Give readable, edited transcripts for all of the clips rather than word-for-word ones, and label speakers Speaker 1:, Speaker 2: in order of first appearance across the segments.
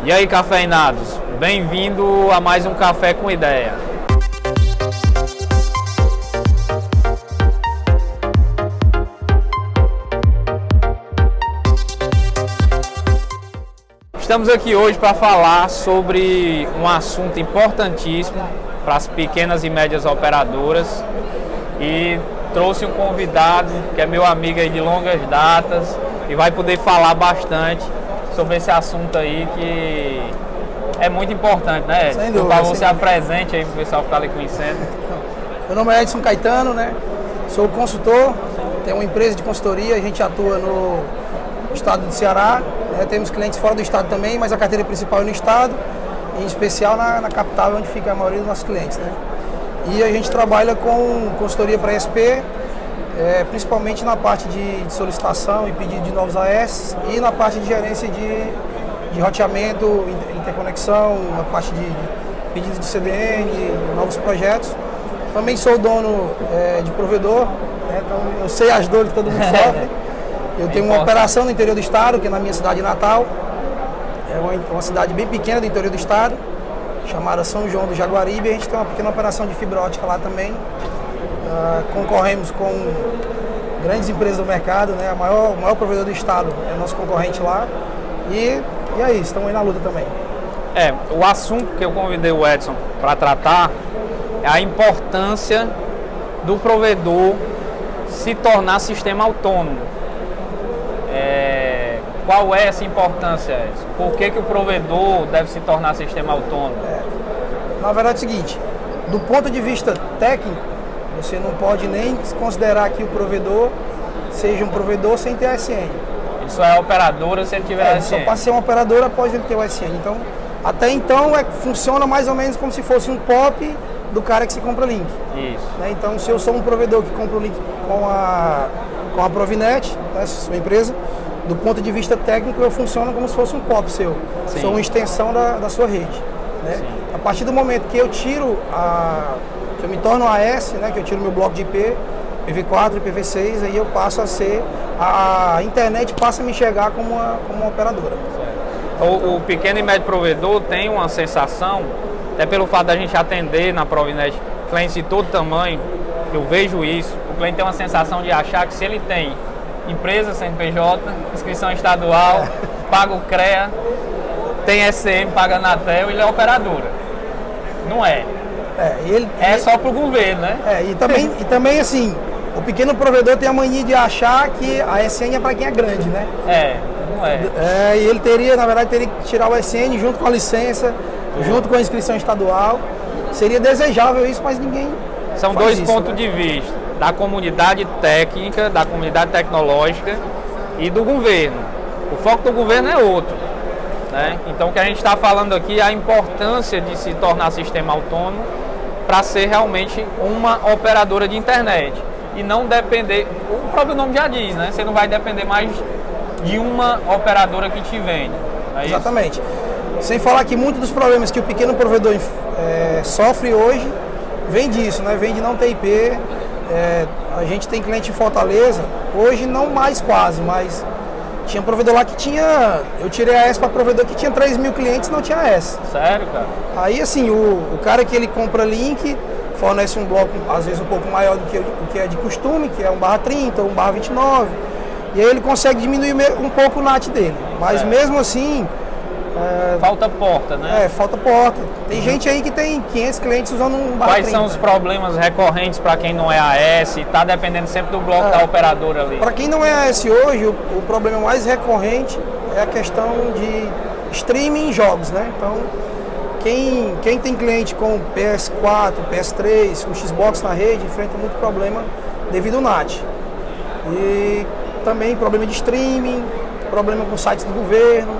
Speaker 1: E aí, cafeinados, bem-vindo a mais um Café com Ideia. Estamos aqui hoje para falar sobre um assunto importantíssimo para as pequenas e médias operadoras e trouxe um convidado que é meu amigo aí de longas datas e vai poder falar bastante sobre esse assunto aí que é muito importante, né?
Speaker 2: Sem dúvida.
Speaker 1: Por favor, se apresente aí para o pessoal ficar ali conhecendo.
Speaker 2: Meu nome é Edson Caetano, né? Sou consultor, tenho uma empresa de consultoria, a gente atua no estado do Ceará, né? Temos clientes fora do estado também, mas a carteira principal é no estado, em especial na capital, onde fica a maioria dos nossos clientes, né? E a gente trabalha com consultoria para ESP, principalmente na parte de solicitação e pedido de novos AS e na parte de gerência de roteamento, interconexão, na parte de pedidos de CDN, novos projetos. Também sou dono de provedor, né? Então eu sei as dores que todo mundo sofre. Eu tenho uma operação no interior do estado, que é na minha cidade natal. É uma cidade bem pequena do interior do estado, chamada São João do Jaguaribe. A gente tem uma pequena operação de fibra ótica lá também. Concorremos com grandes empresas do mercado, né? O maior provedor do estado é nosso concorrente lá. E é isso, estamos aí na luta também.
Speaker 1: O assunto que eu convidei o Edson para tratar é a importância do provedor se tornar sistema autônomo. Qual é essa importância, Edson? Por que o provedor deve se tornar sistema autônomo?
Speaker 2: Na verdade é o seguinte, do ponto de vista técnico, você não pode nem considerar que o provedor seja um provedor sem ter ASN.
Speaker 1: Ele só é operadora se ele tiver ASN.
Speaker 2: Só passa a ser uma operadora após ele ter o ASN. Então, até então funciona mais ou menos como se fosse um POP do cara que se compra link.
Speaker 1: Isso.
Speaker 2: Né? Então, se eu sou um provedor que compra o link com a Provinet, né, sua empresa, do ponto de vista técnico eu funciono como se fosse um POP seu.
Speaker 1: Sim.
Speaker 2: Sou uma extensão da sua rede. Né? A partir do momento que eu tiro que eu me torno AS, né, que eu tiro meu bloco de IP, IPv4 e IPv6, aí eu passo a ser, a internet passa a me enxergar como uma operadora.
Speaker 1: O pequeno e médio provedor tem uma sensação, até pelo fato da gente atender na Provinet clientes de todo tamanho, eu vejo isso, o cliente tem uma sensação de achar que se ele tem empresa, CNPJ, inscrição estadual, paga o CREA, tem SM, paga Anatel, ele é operadora. Não é. Só para o governo, né?
Speaker 2: E também assim, o pequeno provedor tem a mania de achar que a SN é para quem é grande, né?
Speaker 1: Não é.
Speaker 2: E ele teria que tirar o SN junto com a licença, junto com a inscrição estadual. Seria desejável isso, mas ninguém
Speaker 1: São
Speaker 2: faz
Speaker 1: dois
Speaker 2: isso,
Speaker 1: pontos
Speaker 2: né?
Speaker 1: de vista, da comunidade técnica, da comunidade tecnológica e do governo. O foco do governo é outro. Né? Então o que a gente está falando aqui é a importância de se tornar sistema autônomo para ser realmente uma operadora de internet e não depender, o próprio nome já diz, né? Você não vai depender mais de uma operadora que te vende. É
Speaker 2: exatamente. Isso? Sem falar que muitos dos problemas que o pequeno provedor sofre hoje vem disso, né? Vem de não ter IP. A gente tem cliente em Fortaleza, hoje não mais quase, mas tinha um provedor lá que tinha, eu tirei a AS para provedor que tinha 3 mil clientes e não tinha AS.
Speaker 1: Sério, cara?
Speaker 2: Aí assim, o cara que ele compra link, fornece um bloco às vezes um pouco maior do que o que é de costume, que é 1/30 ou 1/29, e aí ele consegue diminuir um pouco o NAT dele, mas mesmo assim...
Speaker 1: falta porta, né?
Speaker 2: Falta porta. Tem gente aí que tem 500 clientes usando 1/30.
Speaker 1: Quais são os problemas recorrentes para quem não é AS? Está dependendo sempre do bloco da operadora ali.
Speaker 2: Para quem não é AS hoje, o problema mais recorrente é a questão de streaming em jogos, né? Então, quem tem cliente com PS4, PS3, com Xbox na rede, enfrenta muito problema devido ao NAT. E também problema de streaming, problema com sites do governo.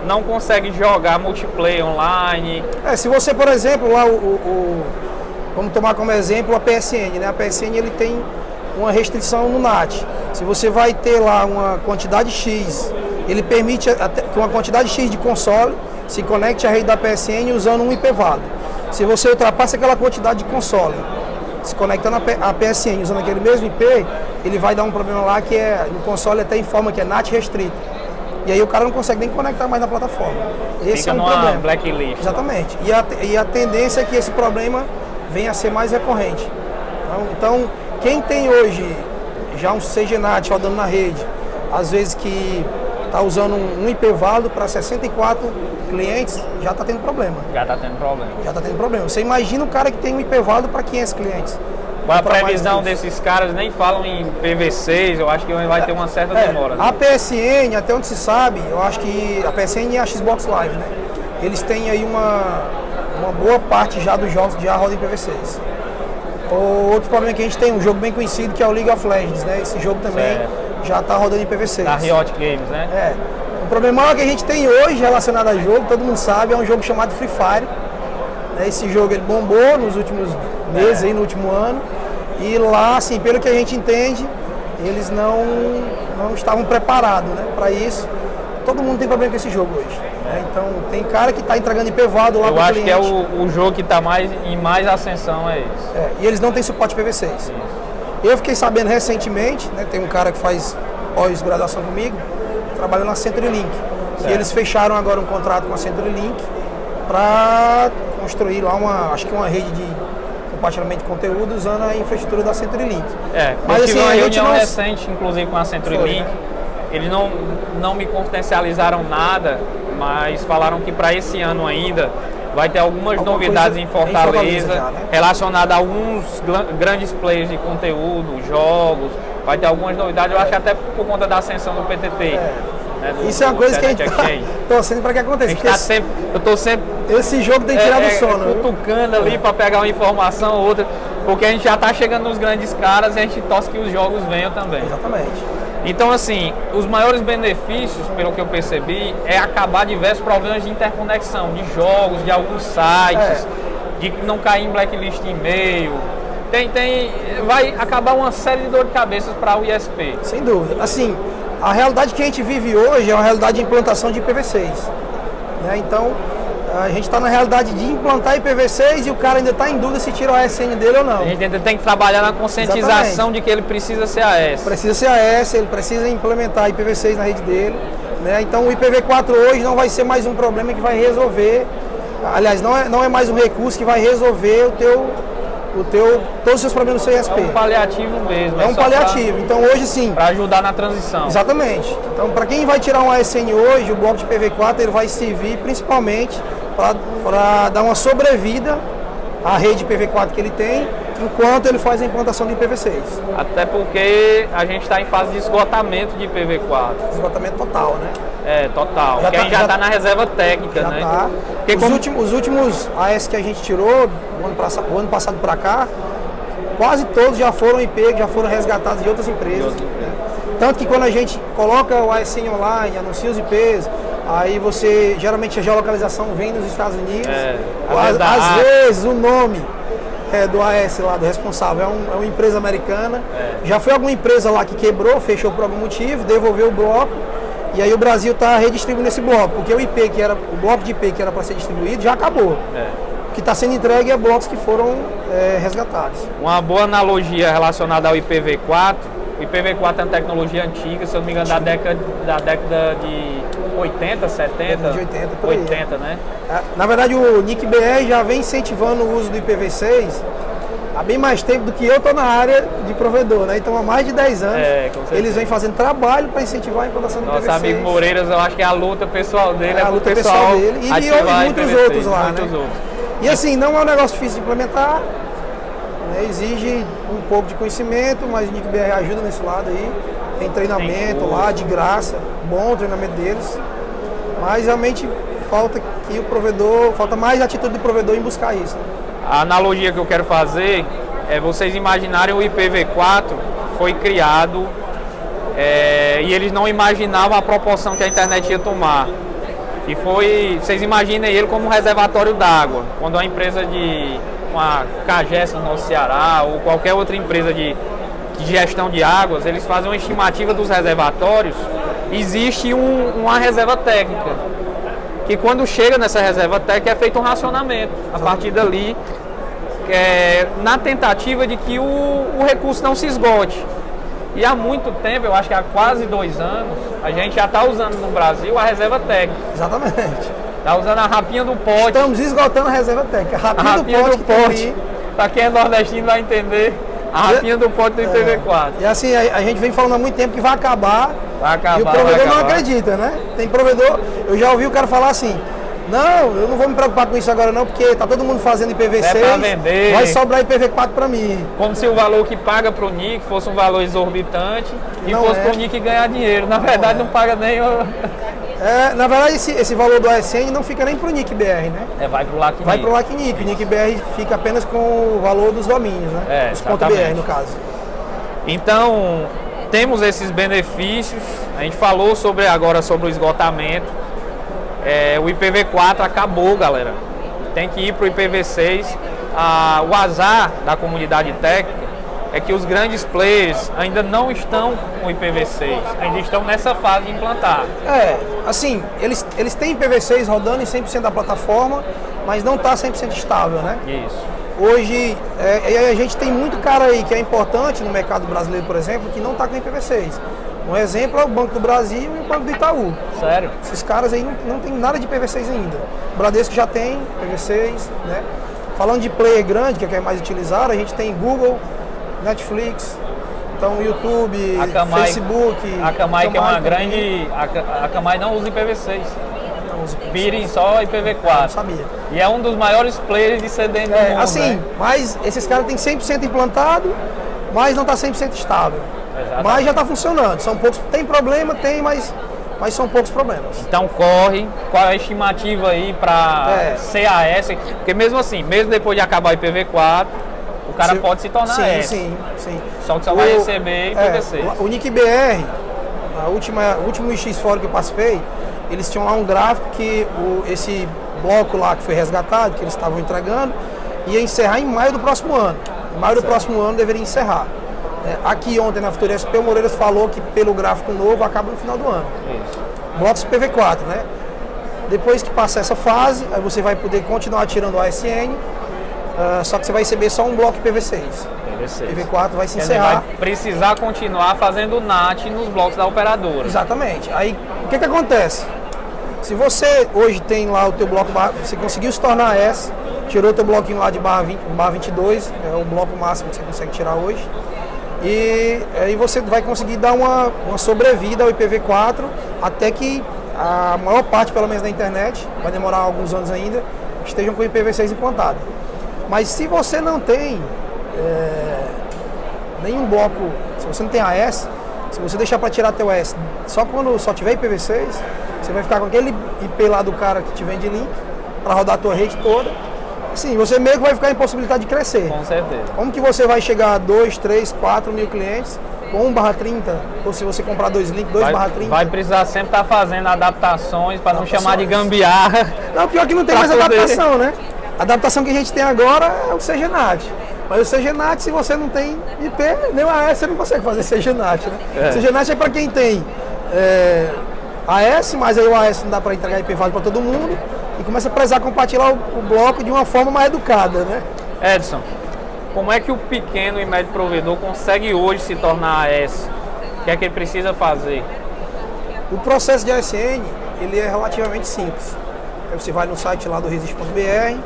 Speaker 1: Não consegue jogar multiplayer online.
Speaker 2: Se você, por exemplo, lá vamos tomar como exemplo a PSN, né? A PSN ele tem uma restrição no NAT. Se você vai ter lá uma quantidade X, ele permite que uma quantidade X de console se conecte à rede da PSN usando um IP válido. Se você ultrapassa aquela quantidade de console, se conectando à PSN usando aquele mesmo IP, ele vai dar um problema lá que no console até informa que é NAT restrito. E aí o cara não consegue nem conectar mais na plataforma. Esse
Speaker 1: Fica
Speaker 2: é um
Speaker 1: numa
Speaker 2: problema.
Speaker 1: blacklist.
Speaker 2: Exatamente. E a tendência é que esse problema venha a ser mais recorrente. Então quem tem hoje já um CGNAT rodando na rede, às vezes que está usando um IP válido para 64 clientes, já está tendo problema.
Speaker 1: Já está tendo problema.
Speaker 2: Já está tendo problema. Você imagina o cara que tem um IP válido para 500 clientes.
Speaker 1: Qual a previsão desses caras? Nem falam em PV6, eu acho que vai ter uma certa demora.
Speaker 2: A PSN, até onde se sabe, eu acho que a PSN é a Xbox Live, né? Eles têm aí uma boa parte já dos jogos que já rodam em PV6. Outro problema é que a gente tem um jogo bem conhecido que é o League of Legends, né? Esse jogo também já está rodando em PV6.
Speaker 1: Da Riot Games, né?
Speaker 2: O problema maior que a gente tem hoje relacionado a jogo, todo mundo sabe, é um jogo chamado Free Fire. Esse jogo ele bombou nos últimos meses, aí, no último ano. E lá, assim, pelo que a gente entende, eles não estavam preparados, né, para isso. Todo mundo tem problema com esse jogo hoje. Né? Então, tem cara que está entregando IP válido lá para o cliente.
Speaker 1: Eu acho que é o jogo que está em mais ascensão, é isso.
Speaker 2: E eles não têm suporte PV6. Isso. Eu fiquei sabendo recentemente, né, tem um cara que faz pós-graduação comigo, trabalhando na CenturyLink. E eles fecharam agora um contrato com a CenturyLink para construir lá acho que uma rede de compartilhamento de conteúdo usando a infraestrutura da CenturyLink.
Speaker 1: Mas assim, uma reunião recente, inclusive com a CenturyLink, eles não me confidencializaram nada, mas falaram que para esse ano ainda vai ter algumas novidades em Fortaleza, já, né? Relacionadas a alguns grandes players de conteúdo, jogos, vai ter algumas novidades, eu acho que até por conta da ascensão do PTT. Né,
Speaker 2: isso é uma coisa que a gente está torcendo para que aconteça.
Speaker 1: Eu estou sempre...
Speaker 2: Esse jogo tem tirado o sono.
Speaker 1: Cutucando ali para pegar uma informação ou outra, porque a gente já está chegando nos grandes caras e a gente torce que os jogos venham também.
Speaker 2: Exatamente.
Speaker 1: Então, assim, os maiores benefícios, pelo que eu percebi, é acabar diversos problemas de interconexão, de jogos, de alguns sites, de não cair em blacklist de e-mail. Vai acabar uma série de dor de cabeças para o ISP.
Speaker 2: Sem dúvida. Assim, a realidade que a gente vive hoje é uma realidade de implantação de IPv6. Né? Então, a gente está na realidade de implantar IPv6 e o cara ainda está em dúvida se tira o ASN dele ou não.
Speaker 1: A gente ainda tem que trabalhar na conscientização de que ele precisa ser AS.
Speaker 2: Precisa ser AS, ele precisa implementar IPv6 na rede dele. Né? Então, o IPv4 hoje não vai ser mais um problema que vai resolver. Aliás, não é mais um recurso que vai resolver todos os seus problemas no seu ISP.
Speaker 1: É um paliativo mesmo.
Speaker 2: É um paliativo. Então hoje sim.
Speaker 1: Para ajudar na transição.
Speaker 2: Exatamente. Então para quem vai tirar um ASN hoje, o bloco de IPv4 ele vai servir principalmente para dar uma sobrevida à rede IPv4 que ele tem, enquanto ele faz a implantação do IPv6. Até
Speaker 1: porque a gente está em fase de esgotamento de IPv4.
Speaker 2: Esgotamento total, né?
Speaker 1: Total. Porque a gente já está na reserva técnica,
Speaker 2: já
Speaker 1: né?
Speaker 2: Tá. Os últimos AS que a gente tirou, o ano passado para cá, quase todos já foram IP, já foram resgatados de outras empresas. Né? Tanto que quando a gente coloca o ASN online, anuncia os IPs, aí você, geralmente a geolocalização vem nos Estados Unidos. Às vezes o nome do AS lá, do responsável, é uma empresa americana. Já foi alguma empresa lá que quebrou, fechou por algum motivo, devolveu o bloco. E aí o Brasil está redistribuindo esse bloco, porque o bloco de IP que era para ser distribuído já acabou. O que está sendo entregue é blocos que foram resgatados.
Speaker 1: Uma boa analogia relacionada ao IPv4. O IPv4 é uma tecnologia antiga, se eu não me engano, da década de 80, 70?
Speaker 2: De 80, por
Speaker 1: 80, né?
Speaker 2: Na verdade, o NIC-BR já vem incentivando o uso do IPv6 há bem mais tempo do que eu estou na área de provedor, né? Então, há mais de 10 anos, eles vêm fazendo trabalho para incentivar a implantação do IPv6.
Speaker 1: Nosso amigo Moreiras, eu acho que a luta pessoal dele
Speaker 2: a luta pessoal dele e muitos
Speaker 1: IPv6,
Speaker 2: outros lá, né? E assim, não é um negócio difícil de implementar, né? Exige um pouco de conhecimento, mas o NIC-BR ajuda nesse lado aí. Tem treinamento lá, de graça, bom o treinamento deles. Mas realmente falta mais atitude do provedor em buscar isso.
Speaker 1: A analogia que eu quero fazer é vocês imaginarem o IPv4 foi criado e eles não imaginavam a proporção que a internet ia tomar. E vocês imaginem ele como um reservatório d'água. Quando uma empresa uma CAGES no nosso Ceará ou qualquer outra empresa de gestão de águas, eles fazem uma estimativa dos reservatórios, existe uma reserva técnica. Que quando chega nessa reserva técnica é feito um racionamento a partir dali, na tentativa de que o recurso não se esgote. E há muito tempo, eu acho que há quase 2 anos, a gente já está usando no Brasil a reserva técnica.
Speaker 2: Exatamente.
Speaker 1: Está usando a rapinha do pote.
Speaker 2: Estamos esgotando a reserva técnica. A rapinha do pote.
Speaker 1: Para quem é nordestino vai entender. A rapinha do pote do IPv4.
Speaker 2: E assim, a gente vem falando há muito tempo que vai acabar.
Speaker 1: Vai acabar.
Speaker 2: E o provedor não acredita, né? Tem provedor, eu já ouvi o cara falar assim: não, eu não vou me preocupar com isso agora não, porque tá todo mundo fazendo IPv6.
Speaker 1: É pra vender.
Speaker 2: Vai sobrar IPv4 para mim.
Speaker 1: Como se o valor que paga pro NIC fosse um valor exorbitante e
Speaker 2: não
Speaker 1: fosse pro NIC ganhar dinheiro. Na verdade, não paga nem o...
Speaker 2: na verdade, esse valor do ASN não fica nem pro NIC BR, né?
Speaker 1: Vai pro LAC NIC.
Speaker 2: Vai pro LAC NIC. O NIC BR fica apenas com o valor dos domínios, né? Os .br, no caso.
Speaker 1: Então, temos esses benefícios. A gente falou agora sobre o esgotamento. O IPv4 acabou, galera. Tem que ir pro IPv6. O azar da comunidade técnica é que os grandes players ainda não estão com o IPv6, ainda estão nessa fase de implantar.
Speaker 2: Assim, eles têm IPv6 rodando em 100% da plataforma, mas não está 100% estável, né?
Speaker 1: Isso.
Speaker 2: Hoje, a gente tem muito cara aí que é importante no mercado brasileiro, por exemplo, que não está com IPv6. Um exemplo é o Banco do Brasil e o Banco do Itaú.
Speaker 1: Sério?
Speaker 2: Esses caras aí não tem nada de IPv6 ainda. O Bradesco já tem IPv6, né? Falando de player grande, que é o que é mais utilizado, a gente tem Google, Netflix, então YouTube, Facebook.
Speaker 1: A Camai que é uma grande... A Camai não usa IPv6.
Speaker 2: Não usa IPv6.
Speaker 1: Pirem só IPv4.
Speaker 2: Não sabia.
Speaker 1: E é um dos maiores players de CDN do mundo,
Speaker 2: assim,
Speaker 1: né?
Speaker 2: Mas esses caras têm 100% implantado, mas não está 100% estável. Exatamente. Mas já está funcionando. São poucos, tem problema, mas são poucos problemas.
Speaker 1: Então corre, qual é a estimativa aí para CAS? Porque mesmo assim, mesmo depois de acabar o IPv4, o cara pode se tornar S.
Speaker 2: Sim.
Speaker 1: Só que só vai receber IPv6.
Speaker 2: O NIC BR, o último X Fórum que eu participei, eles tinham lá um gráfico que esse bloco lá que foi resgatado, que eles estavam entregando, ia encerrar em maio do próximo ano. Em maio do próximo ano deveria encerrar. Aqui ontem na Futura SP, o Moreiras falou que pelo gráfico novo acaba no final do ano.
Speaker 1: Isso.
Speaker 2: Blocos PV4, né? Depois que passar essa fase, aí você vai poder continuar tirando o ASN, só que você vai receber só um bloco PV6. PV4 vai se encerrar.
Speaker 1: Vai precisar continuar fazendo NAT nos blocos da operadora.
Speaker 2: Exatamente. Aí o que acontece? Se você hoje tem lá o teu bloco, você conseguiu se tornar S, tirou o teu bloquinho lá de barra 22, é o bloco máximo que você consegue tirar hoje. E aí você vai conseguir dar uma sobrevida ao IPv4 até que a maior parte, pelo menos da internet, vai demorar alguns anos ainda, estejam com o IPv6 implantado. Mas se você não tem nenhum bloco, se você não tem AS, se você deixar para tirar teu S só quando só tiver IPv6, você vai ficar com aquele IP lá do cara que te vende link para rodar a tua rede toda. Assim, você meio que vai ficar impossibilitado de crescer.
Speaker 1: Com certeza.
Speaker 2: Como que você vai chegar a 2, 3, 4 mil clientes com 1/30? Ou se você comprar 2 links, 2/30?
Speaker 1: Vai precisar sempre estar fazendo adaptações para não chamar de gambiarra.
Speaker 2: Não, pior que não tem mais adaptação, né? A adaptação que a gente tem agora é o CGNAT. Mas o CGNAT, se você não tem IP, nem o AS você não consegue fazer CGNAT, né? CGNAT é para quem tem AS, mas aí o AS não dá para entregar IP válido para todo mundo. E começa a precisar compartilhar o bloco de uma forma mais educada, né?
Speaker 1: Edson, como é que o pequeno e médio provedor consegue hoje se tornar AS? O que é que ele precisa fazer?
Speaker 2: O processo de ASN, ele é relativamente simples. Aí você vai no site lá do resist.br,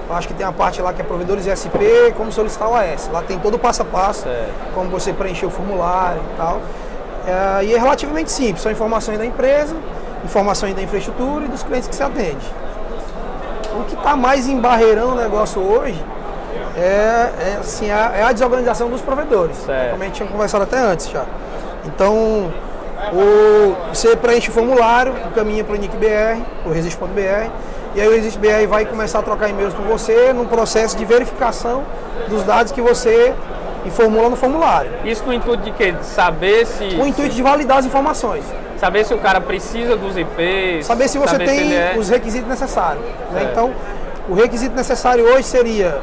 Speaker 2: acho que tem a parte lá que é provedores ISP, como solicitar o AS. Lá tem todo o passo a passo, como você preencher o formulário e tal. E é relativamente simples, são informações da empresa, informações da infraestrutura e dos clientes que se atende. O que está mais embarreirando o negócio hoje é a desorganização dos provedores, como a gente tinha conversado até antes já. Então, você preenche o formulário, encaminha para o NIC.br, o resist.br, e aí o resist.br vai começar a trocar e-mails com você num processo de verificação dos dados que você informou lá no formulário.
Speaker 1: Isso no intuito de quê? De saber se...
Speaker 2: O intuito de validar as informações.
Speaker 1: Saber se o cara precisa dos IPs.
Speaker 2: Saber se você tem os requisitos necessários. Né? Então, o requisito necessário hoje seria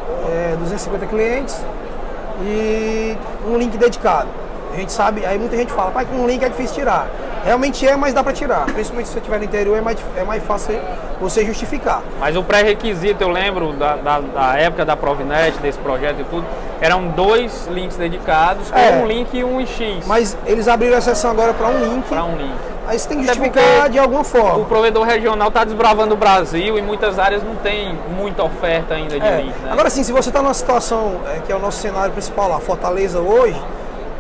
Speaker 2: 250 clientes e um link dedicado. A gente sabe, aí muita gente fala, pai, com um link é difícil tirar. Realmente mas dá para tirar. Principalmente se você estiver no interior, é mais fácil você justificar.
Speaker 1: Mas o pré-requisito, eu lembro da época da Provinet, desse projeto e tudo, eram 2 links dedicados, com um link e um X.
Speaker 2: Mas eles abriram a exceção agora para um link.
Speaker 1: Para um link.
Speaker 2: Aí você tem que
Speaker 1: Até
Speaker 2: justificar
Speaker 1: porque
Speaker 2: de alguma
Speaker 1: o
Speaker 2: forma.
Speaker 1: provedor regional está desbravando o Brasil e muitas áreas não tem muita oferta ainda de link, né?
Speaker 2: Agora sim, se você está numa situação que é o nosso cenário principal lá, Fortaleza hoje,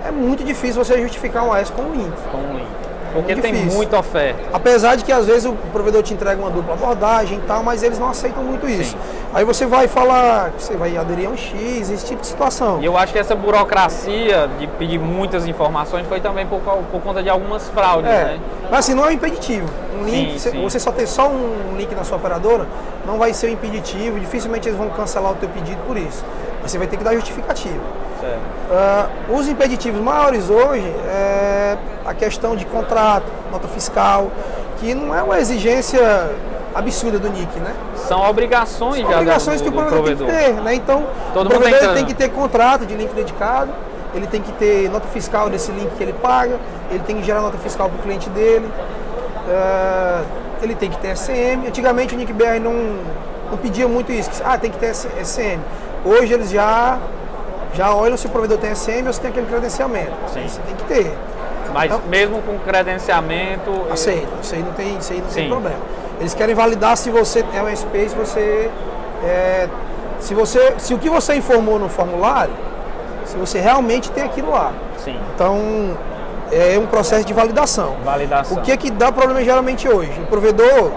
Speaker 2: é muito difícil você justificar um AS com um link.
Speaker 1: Com um link. Porque tem
Speaker 2: difícil.
Speaker 1: muita oferta.
Speaker 2: Apesar de que às vezes o provedor te entrega uma dupla abordagem e tal, mas eles não aceitam muito isso.
Speaker 1: Sim.
Speaker 2: Aí você vai falar que você vai aderir a um X, esse tipo de situação.
Speaker 1: E eu acho que essa burocracia de pedir muitas informações foi também por conta de algumas fraudes, né?
Speaker 2: Mas assim, não é um impeditivo. Um link,
Speaker 1: Sim.
Speaker 2: você só ter só um link na sua operadora, não vai ser um impeditivo, dificilmente eles vão cancelar o teu pedido por isso. Você vai ter que dar justificativa. Os impeditivos maiores hoje é a questão de contrato, nota fiscal, que não é uma exigência absurda do NIC, né?
Speaker 1: São obrigações
Speaker 2: São
Speaker 1: já
Speaker 2: obrigações que o provedor tem que ter, né? Então,
Speaker 1: Todo
Speaker 2: o provedor
Speaker 1: mundo
Speaker 2: tem que ter contrato de link dedicado, ele tem que ter nota fiscal desse link que ele paga, ele tem que gerar nota fiscal para o cliente dele, ele tem que ter SCM. Antigamente o NIC-BR não pedia muito isso, tem que ter SCM. Hoje eles já olham se o provedor tem SCM ou se tem aquele credenciamento.
Speaker 1: Sim.
Speaker 2: Você tem que ter.
Speaker 1: Mas
Speaker 2: Então,
Speaker 1: o com credenciamento...
Speaker 2: aceita, isso aí não tem problema. Eles querem validar se você é um SP, se o que você informou no formulário, se você realmente tem aquilo lá.
Speaker 1: Sim.
Speaker 2: Então, é um processo de validação.
Speaker 1: Validação.
Speaker 2: O que dá problema geralmente hoje? O provedor,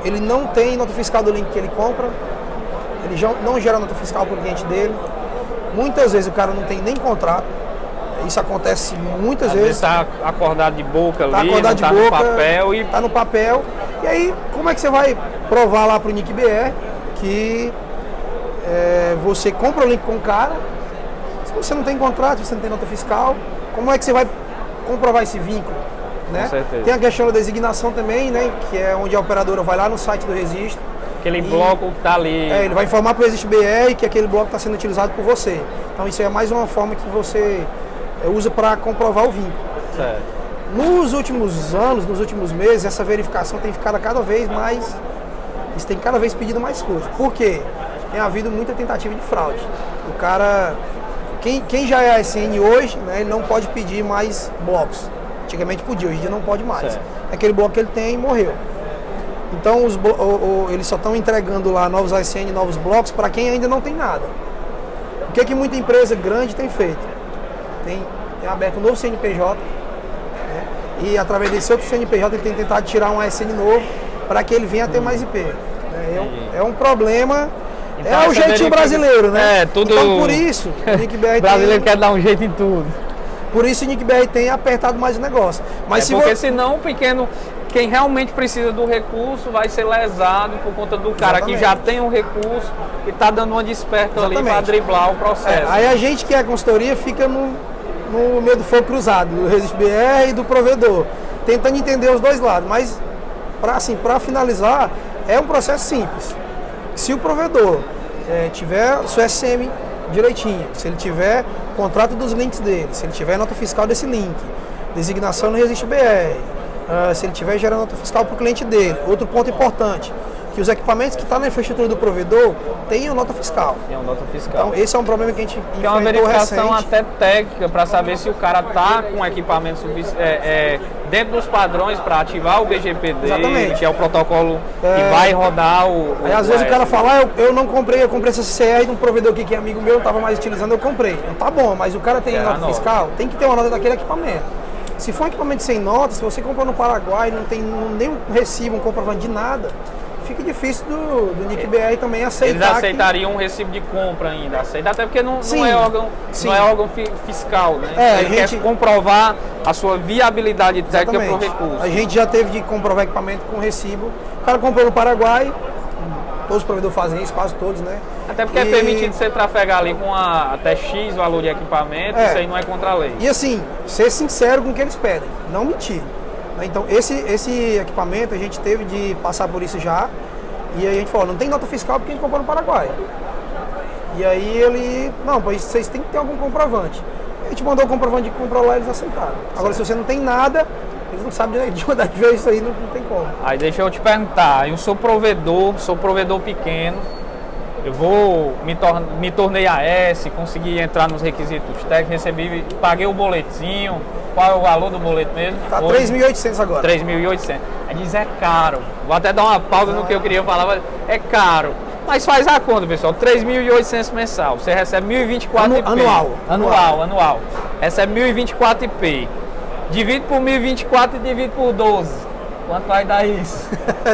Speaker 2: ele não tem nota fiscal do link que ele compra, ele já não gera nota fiscal para o cliente dele. Muitas vezes o cara não tem nem contrato. Isso acontece muitas
Speaker 1: Às
Speaker 2: vezes.
Speaker 1: Está acordado de boca
Speaker 2: Tá
Speaker 1: ali,
Speaker 2: acordado
Speaker 1: não
Speaker 2: de
Speaker 1: tá
Speaker 2: boca,
Speaker 1: no papel e...
Speaker 2: Tá no papel. E aí, como é que você vai provar lá pro NIC-BR que você compra o link com o cara, se você não tem contrato, se você não tem nota fiscal, como é que você vai comprovar esse vínculo? Né?
Speaker 1: Com certeza.
Speaker 2: Tem a questão da designação também, né? Que é onde a operadora vai lá no site do registro.
Speaker 1: Aquele bloco que tá ali...
Speaker 2: Ele vai informar para o Registro BR que aquele bloco está sendo utilizado por você. Então isso é mais uma forma que você usa para comprovar o vínculo.
Speaker 1: Certo.
Speaker 2: Nos últimos anos, nos últimos meses, essa verificação tem ficado cada vez mais... Eles têm cada vez pedido mais coisas. Por quê? Tem havido muita tentativa de fraude. O cara... Quem já é ASN hoje, né, ele não pode pedir mais blocos. Antigamente podia, hoje em dia não pode mais.
Speaker 1: Certo.
Speaker 2: Aquele bloco que ele tem morreu. Então eles só estão entregando lá novos ASN, novos blocos para quem ainda não tem nada. O que muita empresa grande tem feito? Tem aberto um novo CNPJ, né? E através desse outro CNPJ ele tem tentado tirar um ASN novo para que ele venha a ter mais IP. Né? É um problema.
Speaker 1: Então,
Speaker 2: é o jeitinho brasileiro, né?
Speaker 1: Tudo...
Speaker 2: Então por isso o NIC-BR
Speaker 1: o brasileiro quer dar um jeito em tudo.
Speaker 2: Por isso o NIC-BR tem apertado mais o negócio. Mas
Speaker 1: porque senão o pequeno, quem realmente precisa do recurso vai ser lesado por conta do cara que já tem um recurso e está dando uma desperta ali para driblar o processo.
Speaker 2: Aí a gente que é consultoria fica no meio do fogo cruzado, do Registro BR e do provedor, tentando entender os dois lados. Mas para finalizar, é um processo simples. Se o provedor tiver o seu SM direitinho, se ele tiver contrato dos links dele, se ele tiver nota fiscal desse link, designação no Registro BR, se ele tiver gerando nota fiscal para o cliente dele. Outro ponto importante, que os equipamentos que estão na infraestrutura do provedor tenham nota fiscal.
Speaker 1: Tem uma nota fiscal.
Speaker 2: Então esse é um problema que a gente
Speaker 1: que é uma verificação
Speaker 2: recente.
Speaker 1: até técnica para saber se o cara está com equipamento dentro dos padrões para ativar o BGP dele.
Speaker 2: Exatamente.
Speaker 1: Que é o protocolo que vai rodar o
Speaker 2: Aí às vezes o cara fala, eu não comprei, eu comprei essa CCR de um provedor aqui que é amigo meu, não estava mais utilizando, eu comprei. Então, tá bom, mas o cara tem nota fiscal, tem que ter uma nota daquele equipamento. Se for um equipamento sem nota, se você comprou no Paraguai, não tem nenhum recibo, um comprovante de nada, fica difícil do NIC-BR também aceitar.
Speaker 1: Eles aceitariam um recibo de compra ainda, aceita, até porque não é órgão fiscal, né? Ele quer comprovar a sua viabilidade técnica para o recurso.
Speaker 2: A gente já teve de comprovar equipamento com recibo. O cara comprou no Paraguai, todos os provedores fazem isso, quase todos, né?
Speaker 1: Até porque é permitido você trafegar ali com até X valor de equipamento, isso aí não é contra a lei.
Speaker 2: E assim, ser sincero com o que eles pedem, não mentir. Então, esse equipamento a gente teve de passar por isso já, e aí a gente falou, não tem nota fiscal porque a gente comprou no Paraguai. E aí ele, não, pois vocês têm que ter algum comprovante. A gente mandou o comprovante de compra lá e eles aceitaram. Agora, se você não tem nada, eles não sabem de onde veio isso aí, não tem como.
Speaker 1: Aí deixa eu te perguntar, eu sou provedor pequeno, eu me tornei AS, consegui entrar nos requisitos técnicos, paguei o boletinho. Qual é o valor do boleto mesmo?
Speaker 2: Tá 3.800 agora.
Speaker 1: 3.800. Aí diz, é caro. Vou até dar uma pausa no que eu queria falar, mas é caro. Mas faz a conta, pessoal, 3.800 mensal. Você recebe 1.024 IP. Anual. Recebe 1.024 IP. Divide por 1.024 e divide por 12. Quanto vai dar isso?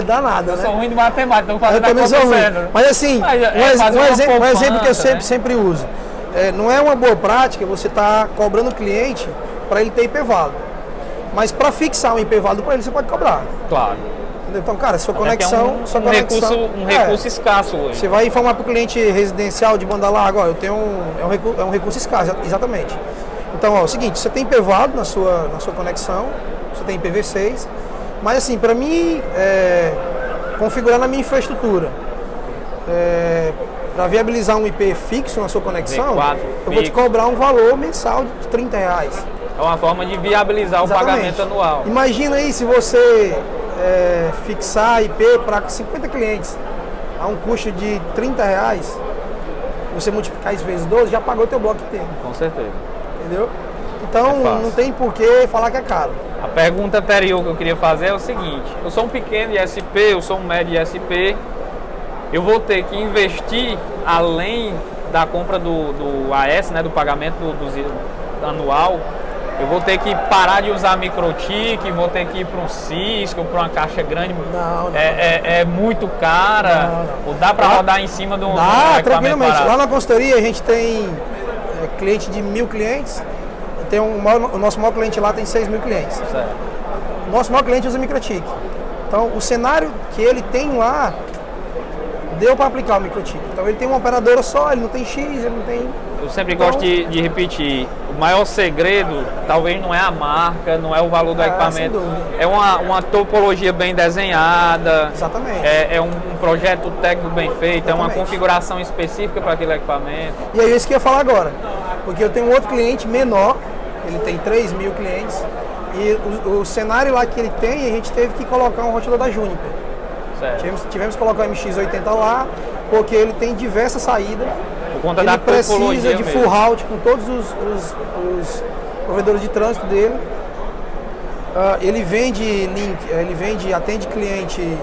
Speaker 2: Dá nada,
Speaker 1: eu
Speaker 2: né?
Speaker 1: sou ruim de matemática, estou fazendo a conta certa.
Speaker 2: Mas assim, um exemplo que eu sempre uso. Não é uma boa prática você estar cobrando o cliente para ele ter IP válido. Mas para fixar um IP válido para ele, você pode cobrar.
Speaker 1: Claro.
Speaker 2: Então, cara, sua conexão...
Speaker 1: um recurso escasso hoje.
Speaker 2: Você vai informar para o cliente residencial de banda larga, ó, eu tenho é um recurso escasso, exatamente. Então, ó, é o seguinte, você tem IP válido na sua conexão, você tem IPv6, mas assim, para mim, configurar na minha infraestrutura, para viabilizar um IP fixo na sua conexão, eu vou te cobrar um valor mensal de R$30.
Speaker 1: É uma forma de viabilizar o pagamento anual.
Speaker 2: Imagina aí se você fixar IP para 50 clientes a um custo de R$30, você multiplicar isso vezes 12, já pagou o teu bloco inteiro.
Speaker 1: Com certeza.
Speaker 2: Entendeu? Então não tem por que falar que é caro.
Speaker 1: A pergunta anterior que eu queria fazer é o seguinte: eu sou um pequeno ISP, eu sou um médio ISP, eu vou ter que investir além da compra do AS, né, do pagamento do anual. Eu vou ter que parar de usar microtik, vou ter que ir para um Cisco, para uma caixa grande.
Speaker 2: Não.
Speaker 1: É muito cara.
Speaker 2: Não.
Speaker 1: Ou dá para rodar em cima de um
Speaker 2: tranquilamente. Barato. Lá na consultoria a gente tem cliente de 1.000 clientes. O nosso maior cliente lá tem 6.000 clientes.
Speaker 1: Certo.
Speaker 2: O nosso maior cliente usa microtik. Então o cenário que ele tem lá deu para aplicar o microtik. Então ele tem uma operadora só, ele não tem X, ele não tem...
Speaker 1: Eu sempre gosto de repetir, o maior segredo talvez não é a marca, não é o valor do equipamento, é uma topologia bem desenhada.
Speaker 2: Exatamente.
Speaker 1: É um projeto técnico bem feito, exatamente. É uma configuração específica para aquele equipamento.
Speaker 2: E é isso que eu ia falar agora, porque eu tenho um outro cliente menor, ele tem 3.000 clientes, e o cenário lá que ele tem, a gente teve que colocar um roteador da Juniper. Tivemos que colocar o MX80 lá, porque ele tem diversas saídas.
Speaker 1: Por conta
Speaker 2: ele
Speaker 1: da
Speaker 2: precisa de
Speaker 1: mesmo.
Speaker 2: full route com todos os provedores de trânsito dele. Ele atende cliente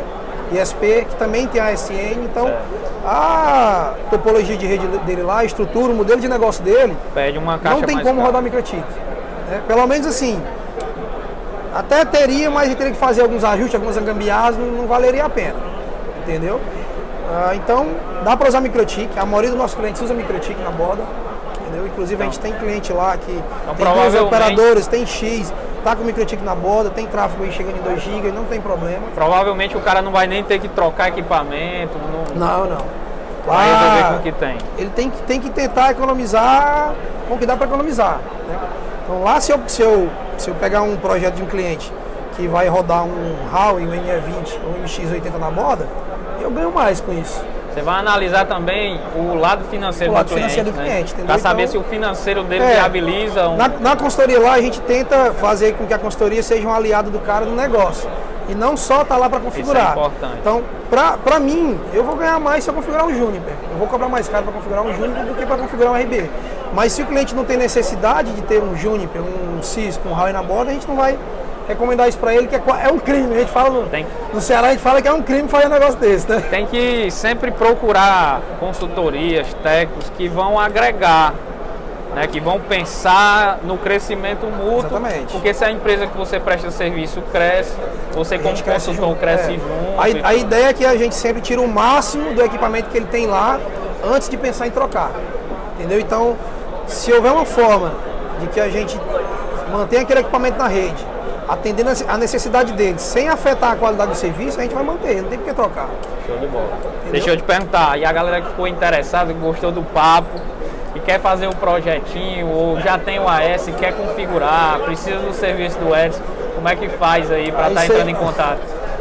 Speaker 2: ISP, que também tem ASN, então a topologia de rede dele lá, a estrutura, o modelo de negócio dele,
Speaker 1: pede uma caixa
Speaker 2: não tem
Speaker 1: mais
Speaker 2: como
Speaker 1: cara.
Speaker 2: rodar microtik. Pelo menos assim, até teria, mas teria que fazer alguns ajustes, algumas gambiarras, não valeria a pena, entendeu? Então, dá para usar microtik, a maioria dos nossos clientes usa microtik na borda, entendeu? Inclusive a gente tem cliente lá que tem duas operadoras, tem X, tá com microtik na borda, tem tráfego aí chegando em 2 GB, não tem problema.
Speaker 1: Provavelmente o cara não vai nem ter que trocar equipamento.
Speaker 2: Não.
Speaker 1: Vai resolver com o que tem.
Speaker 2: Ele tem que tentar economizar com o que dá para economizar, né? Então lá se eu pegar um projeto de um cliente que vai rodar um Huawei, um NE20 ou um MX80 na borda, eu ganho mais com isso.
Speaker 1: Você vai analisar também o lado financeiro do cliente, para saber
Speaker 2: então,
Speaker 1: se o financeiro dele viabiliza.
Speaker 2: Na consultoria lá a gente tenta fazer com que a consultoria seja um aliado do cara no negócio. E não só tá lá para configurar.
Speaker 1: Isso é importante.
Speaker 2: Então, para mim, eu vou ganhar mais se eu configurar um Juniper. Eu vou cobrar mais caro para configurar um Juniper do que para configurar um RB. Mas se o cliente não tem necessidade de ter um Juniper, um Cisco, um Huawei na borda, a gente não vai recomendar isso para ele, que é um crime. A gente fala no Ceará, a gente fala que é um crime fazer um negócio desse, né?
Speaker 1: Tem que sempre procurar consultorias, técnicos que vão agregar, né, que vão pensar no crescimento mútuo.
Speaker 2: Exatamente.
Speaker 1: Porque se a empresa que você presta serviço cresce, você como consultor cresce junto.
Speaker 2: A ideia é que a gente sempre tira o máximo do equipamento que ele tem lá antes de pensar em trocar. Entendeu? Então, se houver uma forma de que a gente mantenha aquele equipamento na rede, atendendo a necessidade dele, sem afetar a qualidade do serviço, a gente vai manter, não tem por que trocar.
Speaker 1: Show de bola. Entendeu? Deixa eu te perguntar, e a galera que ficou interessada, que gostou do papo, e quer fazer o projetinho, ou já tem o AS, quer configurar, precisa do serviço do Edson, como é que faz aí para estar entrando em contato?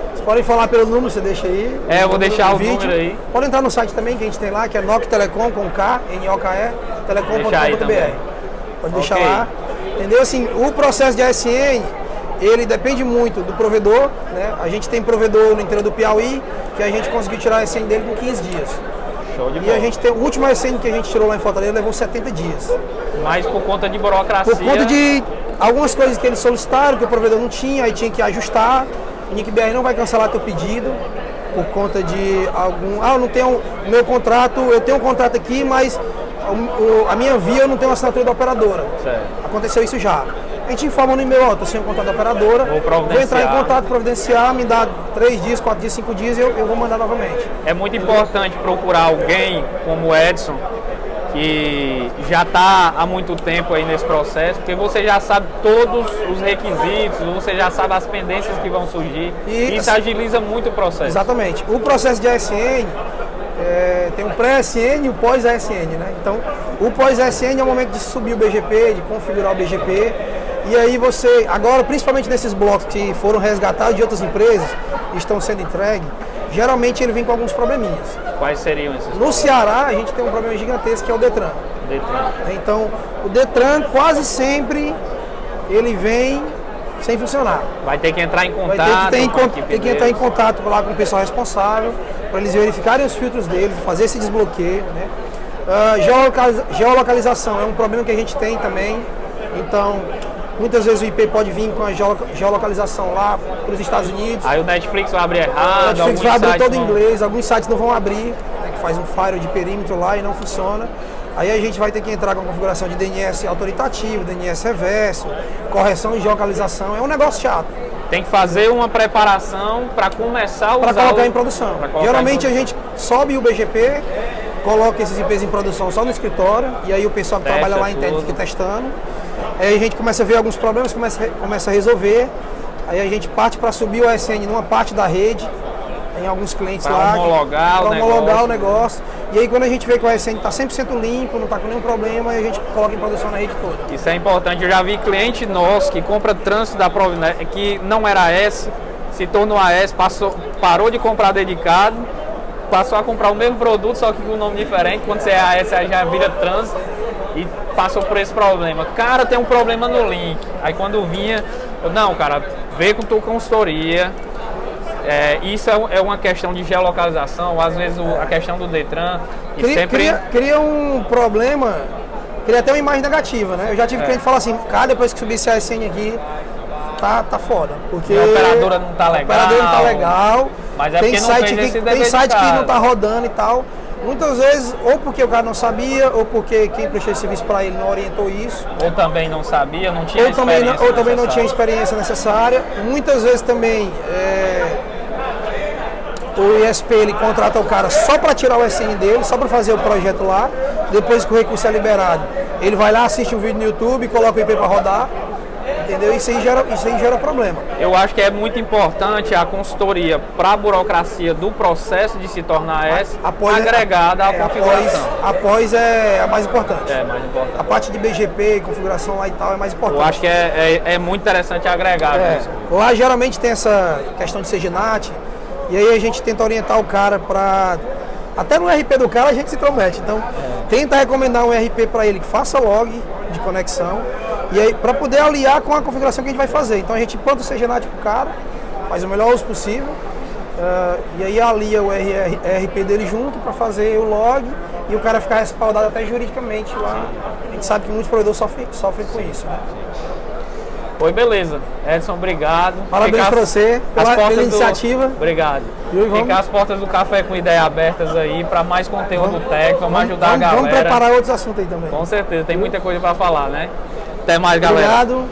Speaker 2: Vocês podem falar pelo número, você deixa aí.
Speaker 1: Eu vou deixar o número aí.
Speaker 2: Pode entrar no site também que a gente tem lá, que é NOK Telecom, com K, NOKE, telecom.com.br. Pode deixar lá. Entendeu? Assim, o processo de ASN, ele depende muito do provedor, né? A gente tem provedor no interior do Piauí, que a gente conseguiu tirar a ASN dele com 15 dias.
Speaker 1: Show de
Speaker 2: E
Speaker 1: bola.
Speaker 2: a gente tem o último SN que a gente tirou lá em Fortaleza levou 70 dias.
Speaker 1: Mas por conta de burocracia.
Speaker 2: Por conta de algumas coisas que eles solicitaram, que o provedor não tinha, aí tinha que ajustar. O NIC-BR não vai cancelar teu pedido por conta de algum... Ah, eu não tenho o meu contrato, eu tenho um contrato aqui, mas a minha via eu não tenho uma assinatura da operadora.
Speaker 1: Certo.
Speaker 2: Aconteceu isso já. A gente informa no e-mail, ó, tô sem o contrato da operadora, vou entrar em contato, providenciar, me dá 3 dias, 4 dias, 5 dias e eu vou mandar novamente.
Speaker 1: É muito importante procurar alguém como o Edson, que já está há muito tempo aí nesse processo, porque você já sabe todos os requisitos, você já sabe as pendências que vão surgir, e isso agiliza muito o processo.
Speaker 2: Exatamente. O processo de ASN, tem o pré-ASN e o pós-ASN, né? Então, o pós-ASN é o momento de subir o BGP, de configurar o BGP, e aí você, agora, principalmente nesses blocos que foram resgatados de outras empresas e estão sendo entregues, geralmente ele vem com alguns probleminhas.
Speaker 1: Quais seriam esses?
Speaker 2: No Ceará, a gente tem um problema gigantesco que é o Detran.
Speaker 1: Detran.
Speaker 2: Então, o Detran quase sempre ele vem sem funcionar.
Speaker 1: Vai ter que entrar em contato.
Speaker 2: Tem que entrar em contato lá com o pessoal responsável para eles verificarem os filtros deles, fazer esse desbloqueio, né? Geolocalização é um problema que a gente tem também. Então, muitas vezes o IP pode vir com a geolocalização lá para os Estados Unidos.
Speaker 1: Aí o Netflix vai abrir errado.
Speaker 2: O Netflix vai abrir todo em inglês, alguns sites não vão abrir, né, que faz um firewall de perímetro lá e não funciona. Aí a gente vai ter que entrar com a configuração de DNS autoritativo, DNS reverso, correção de geolocalização. É um negócio chato.
Speaker 1: Tem que fazer uma preparação para começar a usar.
Speaker 2: Para colocar em produção. Geralmente a gente sobe o BGP, coloca esses IPs em produção só no escritório, e aí o pessoal que trabalha lá interno fica testando. Aí a gente começa a ver alguns problemas, começa a resolver. Aí a gente parte para subir o ASN numa parte da rede, em alguns clientes lá.
Speaker 1: Para homologar
Speaker 2: o negócio. E aí quando a gente vê que o ASN está 100% limpo, não está com nenhum problema, aí a gente coloca em produção na rede toda.
Speaker 1: Isso é importante. Eu já vi cliente nosso que compra trânsito da Provinet, que não era AS, se tornou AS, parou de comprar dedicado, passou a comprar o mesmo produto, só que com um nome diferente. Quando você é AS, aí já vira trânsito e passou por esse problema. Cara, tem um problema no link. Aí quando vinha, não, cara, vê com tua consultoria. Isso é uma questão de geolocalização, às vezes a questão do Detran.
Speaker 2: Cria um problema, cria até uma imagem negativa, né? Eu já tive cliente que fala assim, cara, depois que subir esse ASN aqui, tá foda. Porque
Speaker 1: a operadora não tá legal.
Speaker 2: A operadora não tá legal.
Speaker 1: Mas é porque não fez esse dever
Speaker 2: tem site
Speaker 1: de
Speaker 2: que
Speaker 1: casa.
Speaker 2: não tá rodando e tal. Muitas vezes, ou porque o cara não sabia, ou porque quem prestou esse serviço para ele não orientou isso.
Speaker 1: Ou também não sabia, não tinha experiência.
Speaker 2: Ou também não tinha experiência necessária. Muitas vezes também o ISP ele contrata o cara só para tirar o SN dele, só para fazer o projeto lá. Depois que o recurso é liberado, ele vai lá, assiste um vídeo no YouTube, coloca o IP para rodar. Entendeu? Isso aí gera problema.
Speaker 1: Eu acho que é muito importante a consultoria para a burocracia do processo de se tornar AS agregada à configuração.
Speaker 2: Após é a mais importante.
Speaker 1: É mais importante.
Speaker 2: A parte de BGP, configuração lá e tal é mais importante.
Speaker 1: Eu acho que é muito interessante agregar isso.
Speaker 2: Lá geralmente tem essa questão de CGNAT, e aí a gente tenta orientar o cara para... Até no RP do cara a gente se promete. Então, tenta recomendar um RP para ele que faça log de conexão, e aí para poder aliar com a configuração que a gente vai fazer. Então a gente implanta o CGNAT pro cara, faz o melhor uso possível, e aí alia o RP dele junto para fazer o log e o cara ficar respaldado até juridicamente lá. A gente sabe que muitos provedores sofrem com isso, né?
Speaker 1: Foi, beleza. Edson, obrigado.
Speaker 2: Parabéns para você pela iniciativa.
Speaker 1: Obrigado. Ficar as portas do Café com Ideia abertas aí para mais conteúdo técnico, vamos ajudar a galera.
Speaker 2: Vamos preparar outros assuntos aí também.
Speaker 1: Com certeza, tem muita coisa para falar, né? Até mais, galera.
Speaker 2: Obrigado.